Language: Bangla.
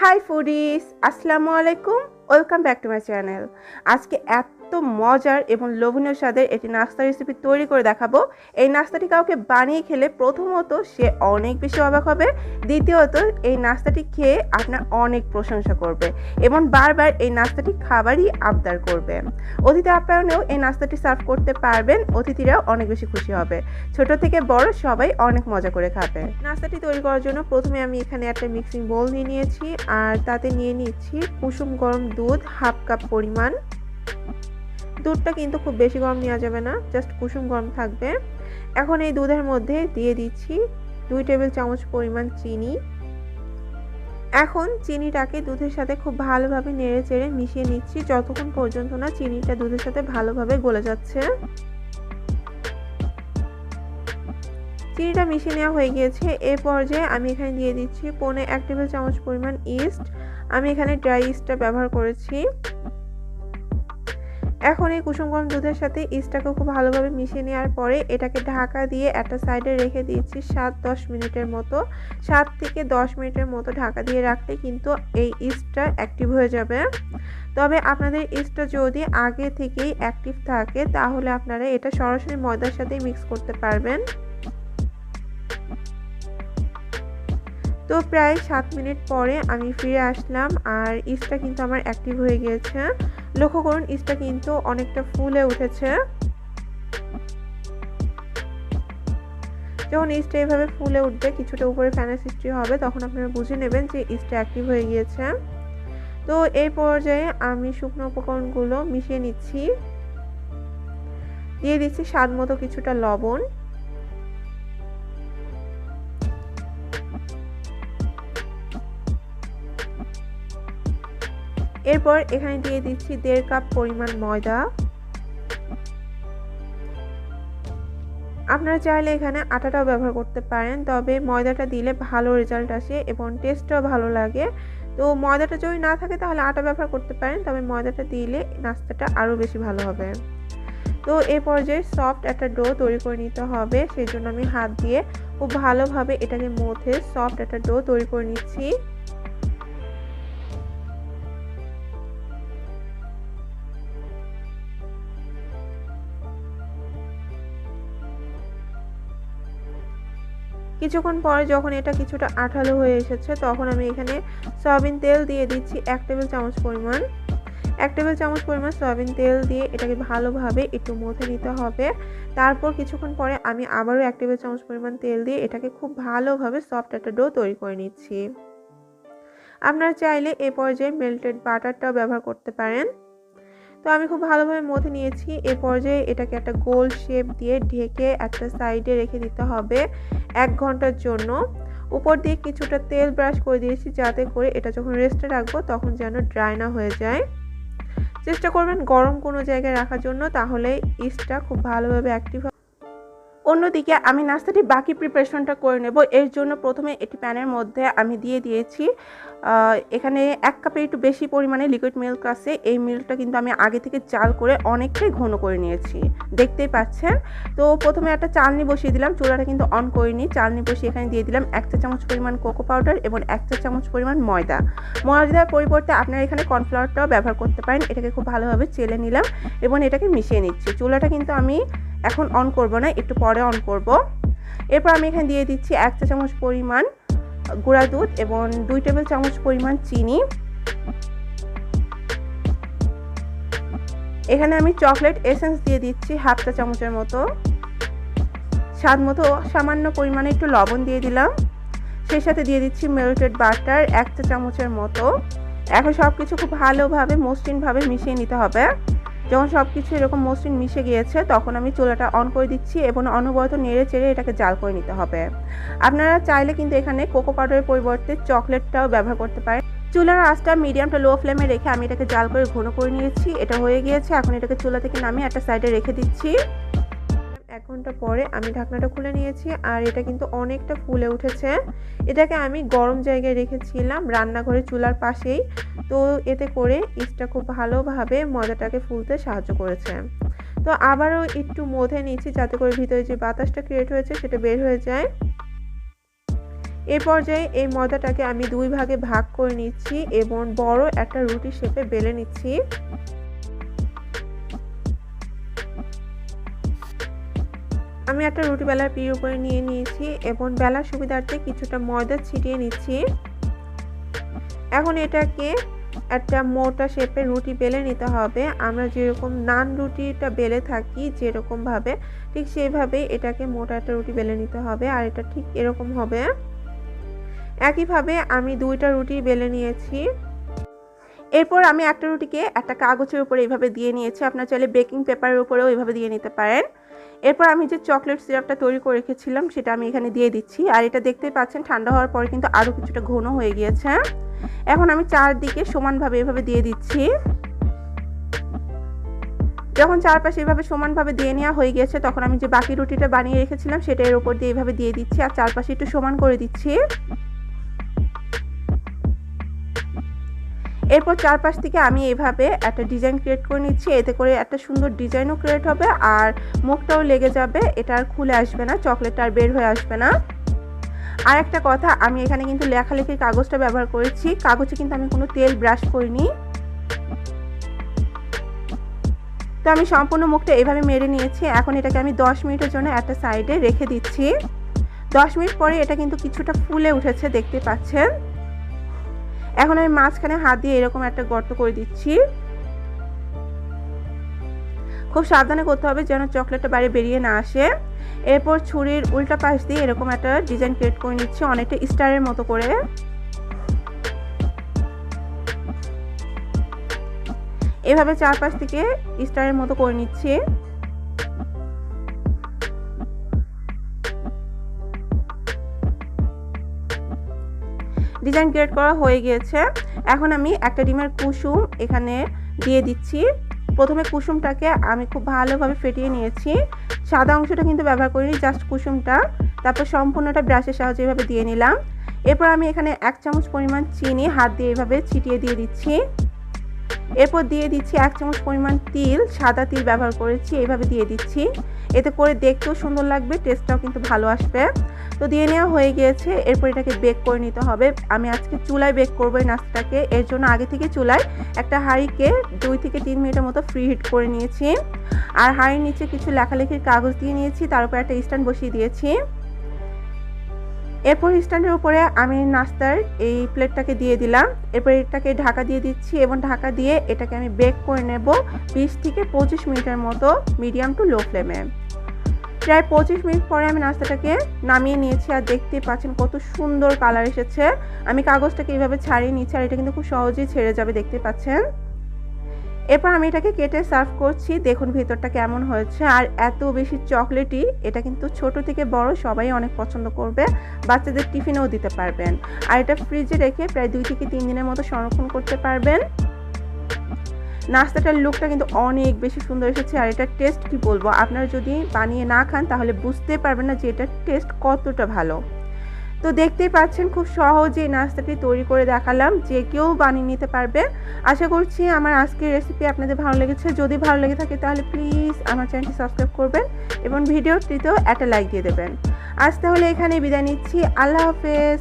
হাই ফুডিস, আসসালামু আলাইকুম। Welcome back to my channel. আজকে এত মজার এবং লোভনীয় স্বাদের একটি নাস্তা রেসিপি তৈরি করে দেখাবো। এই নাস্তাটি কাউকে বানিয়ে খেলে প্রথমত সে অনেক বেশি অবাক হবে, দ্বিতীয়ত এই নাস্তাটি খেয়ে আপনার অনেক প্রশংসা করবে এবং বারবার এই নাস্তাটি খাবারই আবদার করবে। অতিথি আপ্যায়নেও এই নাস্তাটি সার্ভ করতে পারবেন, অতিথিরাও অনেক বেশি খুশি হবে। ছোট থেকে বড় সবাই অনেক মজা করে খাবে। নাস্তাটি তৈরি করার জন্য প্রথমে আমি এখানে একটা মিক্সিং বোল নিয়ে নিয়েছি, আর তাতে নিয়ে নিচ্ছি কুসুম গরম দুধ হাফ কাপ পরিমাণ। দুধটা কিন্তু খুব বেশি গরম নেওয়া যাবে না, জাস্ট কুসুম গরম থাকবে। এখন এই দুধের মধ্যে দিয়ে দিচ্ছি 2 টেবিল চামচ পরিমাণ চিনি। এখন চিনিটাকে দুধের সাথে খুব ভালোভাবে নেড়ে চেড়ে মিশিয়ে নিচ্ছি যতক্ষণ পর্যন্ত না চিনিটা দুধের সাথে ভালোভাবে গলে যাচ্ছে। চিনিটা মিশিয়ে নেওয়া হয়ে গিয়েছে। এই পর্যায়ে আমি এখানে দিয়ে দিচ্ছি 1 টেবিল চামচ পরিমাণ ইস্ট। আমি এখানে ড্রাই ইস্টটা ব্যবহার করেছি। এখন এই কুসুম গরম দুধের সাথে ইস্টটাকে খুব ভালোভাবে মিশিয়ে নেওয়ার পরে এটাকে ঢাকা দিয়ে একটা সাইডে রেখে দিচ্ছি 7-10 মিনিটের মতো। 7 থেকে 10 মিনিটের মতো ঢাকা দিয়ে রাখলে কিন্তু এই ইস্টটা অ্যাক্টিভ হয়ে যাবে। তবে আপনাদের ইস্টটা যদি আগে থেকেই অ্যাক্টিভ থাকে তাহলে আপনারা এটা সরাসরি ময়দার সাথেই মিক্স করতে পারবেন। তো প্রায় 7 মিনিট পরে আমি ফিরে আসলাম, আর ইস্টটা কিন্তু আমার অ্যাক্টিভ হয়ে গিয়েছে। লক্ষ্য করুন ইস্টটা কিন্তু অনেকটা ফুলে উঠেছে। যখন ইস্টটা এইভাবে ফুলে উঠবে, কিছুটা উপরে ফ্যানের সৃষ্টি হবে, তখন আপনারা বুঝে নেবেন যে ইস্টটা অ্যাক্টিভ হয়ে গিয়েছে। তো এই পর্যায়ে আমি শুকনো উপকরণগুলো মিশিয়ে নিচ্ছি। দিয়ে দিচ্ছি স্বাদ মতো কিছুটা লবণ। এরপর এখানে দিয়ে দিচ্ছি 1.5 কাপ পরিমাণ ময়দা। আপনারা চাইলে এখানে আটাটাও ব্যবহার করতে পারেন, তবে ময়দাটা দিলে ভালো রেজাল্ট আসে এবং টেস্টটাও ভালো লাগে। তো ময়দাটা যদি না থাকে তাহলে আটা ব্যবহার করতে পারেন, তবে ময়দাটা দিলে নাস্তাটা আরও বেশি ভালো হবে। তো এই পর্যায়ে সফট একটা ডো তৈরি করে নিতে হবে, সেই জন্য আমি হাত দিয়ে খুব ভালোভাবে এটাকে মথে সফট একটা ডো তৈরি করে নিচ্ছি। কিছুক্ষণ পরে যখন এটা কিছুটা আঠালো হয়ে এসেছে তখন আমি এখানে সয়াবিন তেল দিয়ে দিচ্ছি 1 টেবিল চামচ পরিমাণ। 1 টেবিল চামচ পরিমাণ সয়াবিন তেল দিয়ে এটাকে ভালোভাবে একটু মথে নিতে হবে। তারপর কিছুক্ষণ পরে আমি আবারও 1 টেবিল চামচ পরিমাণ তেল দিয়ে এটাকে খুব ভালোভাবে সফট একটা ডো তৈরি করে নিচ্ছি। আপনারা চাইলে এই পর্যায়ে মেল্টেড বাটারটাও ব্যবহার করতে পারেন। তো আমি খুব ভালোভাবে মথে নিয়েছি। এ পর্যায়ে এটাকে একটা গোল শেপ দিয়ে ঢেকে একটা সাইডে রেখে দিতে হবে 1 ঘন্টার জন্য। উপর দিয়ে কিছুটা তেল ব্রাশ করে দিয়েছি যাতে করে এটা যখন রেস্টে রাখবো তখন যেন ড্রাই না হয়ে যায়। চেষ্টা করবেন গরম কোনো জায়গায় রাখার জন্য, তাহলে ইস্টটা খুব ভালোভাবে অ্যাক্টিভ হবে। অন্যদিকে আমি নাস্তাটি বাকি প্রিপারেশনটা করে নেব। এর জন্য প্রথমে একটি প্যানের মধ্যে আমি দিয়ে দিয়েছি এখানে 1 কাপের একটু বেশি পরিমাণে লিকুইড মিল্ক আছে। এই মিল্কটা কিন্তু আমি আগে থেকে চাল করে অনেকটাই ঘন করে নিয়েছি, দেখতেই পাচ্ছেন। তো প্রথমে একটা চালনি বসিয়ে দিলাম, চুলাটা কিন্তু অন করিনি। চালনি বসিয়ে এখানে দিয়ে দিলাম 1 চা চামচ পরিমাণ কোকো পাউডার এবং 1 চা চামচ পরিমাণ ময়দা। ময়দার পরিবর্তে আপনারা এখানে কর্নফ্লাওয়ারটাও ব্যবহার করতে পারেন। এটাকে খুব ভালোভাবে চেলে নিলাম এবং এটাকে মিশিয়ে নিচ্ছি। চুলাটা কিন্তু আমি এখন অন করব না, একটু পরে অন করব। এরপর আমি এখানে দিয়ে দিচ্ছি 1 চা চামচ পরিমাণ গুঁড়া দুধ এবং 2 টেবিল চামচ পরিমাণ চিনি। এখানে আমি চকলেট এসেন্স দিয়ে দিচ্ছি হাফ চা চামচের মতো। স্বাদ মতো সামান্য পরিমাণে একটু লবণ দিয়ে দিলাম। সেই সাথে দিয়ে দিচ্ছি মেল্টেড বাটার 1 চা চামচের মতো। এখন সব কিছু খুব ভালোভাবে মসৃণভাবে মিশিয়ে নিতে হবে। যখন সব কিছু এরকম মসৃণ মিশে গিয়েছে তখন আমি চুলাটা অন করে দিচ্ছি এবং অনবরত নেড়ে চেড়ে এটাকে জাল করে নিতে হবে। আপনারা চাইলে কিন্তু এখানে কোকো পাউডারের পরিবর্তে চকলেটটাও ব্যবহার করতে পারেন। চুলার আঁচটা মিডিয়াম টু লো ফ্লেমে রেখে আমি এটাকে জাল করে ঘন করে নিয়েছি। এটা হয়ে গিয়েছে। এখন এটাকে চুলা থেকে নামিয়ে একটা সাইডে রেখে দিচ্ছি। 1 ঘন্টা পরে আমি ঢাকনাটা খুলে নিয়েছি, আর এটা কিন্তু অনেকটা ফুলে উঠেছে। এটাকে আমি গরম জায়গায় রেখেছিলাম রান্নাঘরে চুলার পাশেই। তো এতে করে ইস্টটা খুব ভালোভাবে ময়দাটাকে ফুলতে সাহায্য করেছে। তো আবারও একটু মথে নিচ্ছি যাতে করে ভিতরে যে বাতাসটা ক্রিয়েট হয়েছে সেটা বের হয়ে যায়। এই পর্যায়ে এই ময়দাটাকে আমি 2 ভাগে ভাগ করে নিচ্ছি এবং বড় একটা রুটি শেপে বেলে নিচ্ছি। আমি একটা রুটি বেলার পিঁড়ির উপরে নিয়ে নিয়েছি এবং বেলার সুবিধার্থে কিছুটা ময়দা ছিটিয়ে নিচ্ছি। এখন এটাকে একটা মোটা শেপের রুটি বেলে নিতে হবে। আমরা যেরকম নান রুটিটা বেলে থাকি যেরকম ভাবে, ঠিক সেইভাবেই এটাকে মোটা একটা রুটি বেলে নিতে হবে। আর এটা ঠিক এরকম হবে। একইভাবে আমি 2টা রুটি বেলে নিয়েছি। এরপর আমি একটা রুটিকে একটা কাগজের উপরে এইভাবে দিয়ে নিয়েছি। আপনারা চাইলে বেকিং পেপারের উপরেও এইভাবে দিয়ে নিতে পারেন। এরপর আমি যে চকলেট সিরাপটা তৈরি করে রেখেছিলাম সেটা আমি এখানে দিয়ে দিচ্ছি। আর এটা দেখতেই পাচ্ছেন ঠান্ডা হওয়ার পরে কিন্তু আরও কিছুটা ঘন হয়ে গিয়েছে। এখন আমি চারদিকে সমানভাবে এভাবে দিয়ে দিচ্ছি। যখন চারপাশে এভাবে সমানভাবে দিয়ে নেওয়া হয়ে গেছে তখন আমি যে বাকি রুটিটা বানিয়ে রেখেছিলাম সেটা এর উপর দিয়ে এভাবে দিয়ে দিচ্ছি আর চারপাশে একটু সমান করে দিচ্ছি। এরপর চারপাশ থেকে আমি এভাবে একটা ডিজাইন ক্রিয়েট করে নিচ্ছি। এতে করে একটা সুন্দর ডিজাইনও ক্রিয়েট হবে আর মুখটাও লেগে যাবে, এটা আর খুলে আসবে না, চকলেটটা আর বের হয়ে আসবে না। আর একটা কথা, আমি এখানে কিন্তু লেখালেখির কাগজটা ব্যবহার করেছি। কাগজে কিন্তু আমি কোনো তেল ব্রাশ করিনি। তো আমি সম্পূর্ণ মুখটা এভাবে মেরে নিয়েছি। এখন এটাকে আমি 10 মিনিটের জন্য একটা সাইডে রেখে দিচ্ছি। 10 মিনিট পরে এটা কিন্তু কিছুটা ফুলে উঠেছে, দেখতে পাচ্ছেন। এখন আমি মাঝখানে হাত দিয়ে এরকম একটা গর্ত করে দিচ্ছি। খুব সাবধানে করতে হবে যেন চকলেটটা বাইরে বেরিয়ে না আসে। এরপর ছুরির উল্টা পাশ দিয়ে এরকম একটা ডিজাইন ক্রিয়েট করে নিচ্ছি, অনেকটা স্টারের মতো করে। এভাবে চারপাশ থেকে স্টারের মতো করে নিচ্ছি। ডিজাইন ক্রিয়েট করা হয়ে গিয়েছে। এখন আমি একটা ডিমের কুসুম এখানে দিয়ে দিচ্ছি। প্রথমে কুসুমটাকে আমি খুব ভালোভাবে ফেটিয়ে নিয়েছি। সাদা অংশটা কিন্তু ব্যবহার করিনি, জাস্ট কুসুমটা। তারপর সম্পূর্ণটা ব্রাশের সাহায্যে এভাবে দিয়ে নিলাম। এরপর আমি এখানে 1 চামচ পরিমাণ চিনি হাত দিয়ে এভাবে ছিটিয়ে দিয়ে দিচ্ছি। এরপর দিয়ে দিচ্ছি 1 চামচ পরিমাণ তিল, সাদা তিল ব্যবহার করেছি, এইভাবে দিয়ে দিচ্ছি। এতে করে দেখতেও সুন্দর লাগবে, টেস্টটাও কিন্তু ভালো আসবে। তো দিয়ে নেওয়া হয়ে গিয়েছে। এরপর এটাকে বেক করে নিতে হবে। আমি আজকে চুলায় বেক করবো এই নাস্তাটাকে। এর জন্য আগে থেকে চুলায় একটা হাঁড়িকে 2 থেকে 3 মিনিটের মতো ফ্রি হিট করে নিয়েছি। আর হাঁড়ির নিচে কিছু লেখালেখির কাগজ দিয়ে নিয়েছি, তার উপর একটা স্ট্যান্ড বসিয়ে দিয়েছি। এরপর স্ট্যান্ডের উপরে আমি নাস্তার এই প্লেটটাকে দিয়ে দিলাম। এরপর এটাকে ঢাকা দিয়ে দিচ্ছি এবং ঢাকা দিয়ে এটাকে আমি বেক করে নেব 20 থেকে 25 মিনিটের মতো মিডিয়াম টু লো ফ্লেমে। প্রায় 25 মিনিট পরে আমি নাস্তাটাকে নামিয়ে নিয়েছি আর দেখতেই পাচ্ছেন কত সুন্দর কালার এসেছে। আমি কাগজটাকে এইভাবে ছাড়িয়ে নিচ্ছি আর এটা কিন্তু খুব সহজেই ছেড়ে যাবে, দেখতে পাচ্ছেন। এরপর আমি এটাকে কেটে সার্ভ করছি। দেখুন ভেতরটা কেমন হয়েছে। আর এত বেশি চকলেটি, এটা কিন্তু ছোট থেকে বড় সবাই অনেক পছন্দ করবে। বাচ্চাদের টিফিনেও দিতে পারবেন। আর এটা ফ্রিজে রেখে প্রায় 2 থেকে 3 দিনের মতো সংরক্ষণ করতে পারবেন। নাস্তাটার লুকটা কিন্তু অনেক বেশি সুন্দর এসেছে। আর এটার টেস্ট কি বলবো, আপনারা যদি বানিয়ে না খান তাহলে বুঝতে পারবেন না যে এটার টেস্ট কতটা ভালো। তো দেখতেই পাচ্ছেন খুব সহজেই নাস্তাটি তৈরি করে দেখালাম, যে কেউ বানিয়ে নিতে পারবে। আশা করছি আমার আজকের রেসিপি আপনাদের ভালো লেগেছে। যদি ভালো লেগে থাকে তাহলে প্লিজ আমার চ্যানেলটি সাবস্ক্রাইব করবেন এবং ভিডিওটিতেও একটা লাইক দিয়ে দেবেন। আজ তাহলে এখানে বিদায় নিচ্ছি। আল্লাহ হাফেজ।